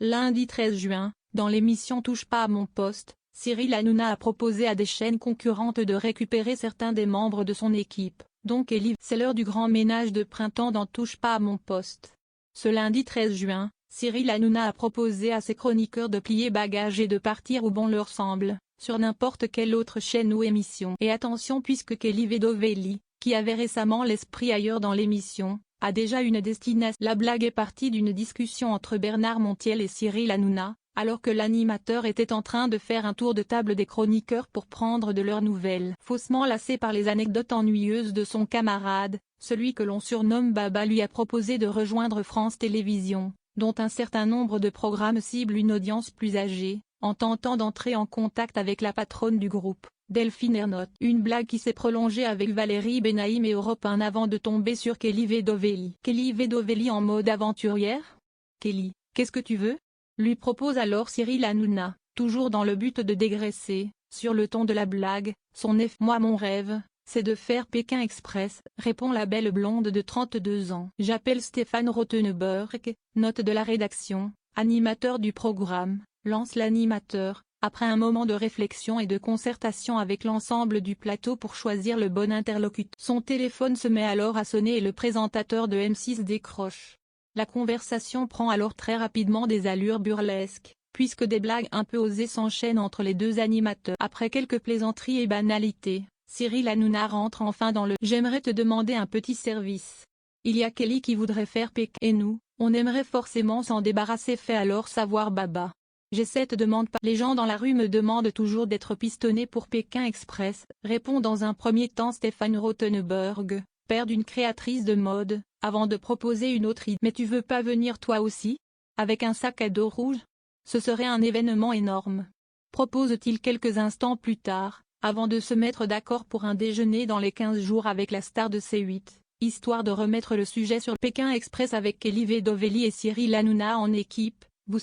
Lundi 13 juin, dans l'émission Touche pas à mon poste, Cyril Hanouna a proposé à des chaînes concurrentes de récupérer certains des membres de son équipe, dont Kelly. C'est l'heure du grand ménage de printemps dans Touche pas à mon poste. Ce lundi 13 juin, Cyril Hanouna a proposé à ses chroniqueurs de plier bagages et de partir où bon leur semble, sur n'importe quelle autre chaîne ou émission. Et attention, puisque Kelly Vedovelli, qui avait récemment l'esprit ailleurs dans l'émission, a déjà une destination. La blague est partie d'une discussion entre Bernard Montiel et Cyril Hanouna, alors que l'animateur était en train de faire un tour de table des chroniqueurs pour prendre de leurs nouvelles. Faussement lassé par les anecdotes ennuyeuses de son camarade, celui que l'on surnomme Baba lui a proposé de rejoindre France Télévisions, dont un certain nombre de programmes ciblent une audience plus âgée, en tentant d'entrer en contact avec la patronne du groupe, Delphine Ernotte. Une blague qui s'est prolongée avec Valérie Benaïm et Europe 1 avant de tomber sur Kelly Vedovelli. Kelly Vedovelli en mode aventurière ? Kelly, qu'est-ce que tu veux ? Lui propose alors Cyril Hanouna, toujours dans le but de dégraisser, sur le ton de la blague, son F. Moi mon rêve, c'est de faire Pékin Express, répond la belle blonde de 32 ans. J'appelle Stéphane Rothenberg, note de la rédaction, animateur du programme, lance l'animateur, après un moment de réflexion et de concertation avec l'ensemble du plateau pour choisir le bon interlocuteur. Son téléphone se met alors à sonner et le présentateur de M6 décroche. La conversation prend alors très rapidement des allures burlesques, puisque des blagues un peu osées s'enchaînent entre les deux animateurs. Après quelques plaisanteries et banalités, Cyril Hanouna rentre enfin dans le « J'aimerais te demander un petit service. Il y a Kelly qui voudrait faire Pékin et nous, on aimerait forcément s'en débarrasser, fait alors savoir Baba. J'ai cette demande pas. Les gens dans la rue me demandent toujours d'être pistonné pour Pékin Express, répond dans un premier temps Stéphane Rothenberg, père d'une créatrice de mode, avant de proposer une autre idée. Mais tu veux pas venir toi aussi ? Avec un sac à dos rouge ? Ce serait un événement énorme. Propose-t-il quelques instants plus tard, avant de se mettre d'accord pour un déjeuner dans les 15 jours avec la star de C8, histoire de remettre le sujet sur Pékin Express avec Kelly Vedovelli et Cyril Hanouna en équipe, vous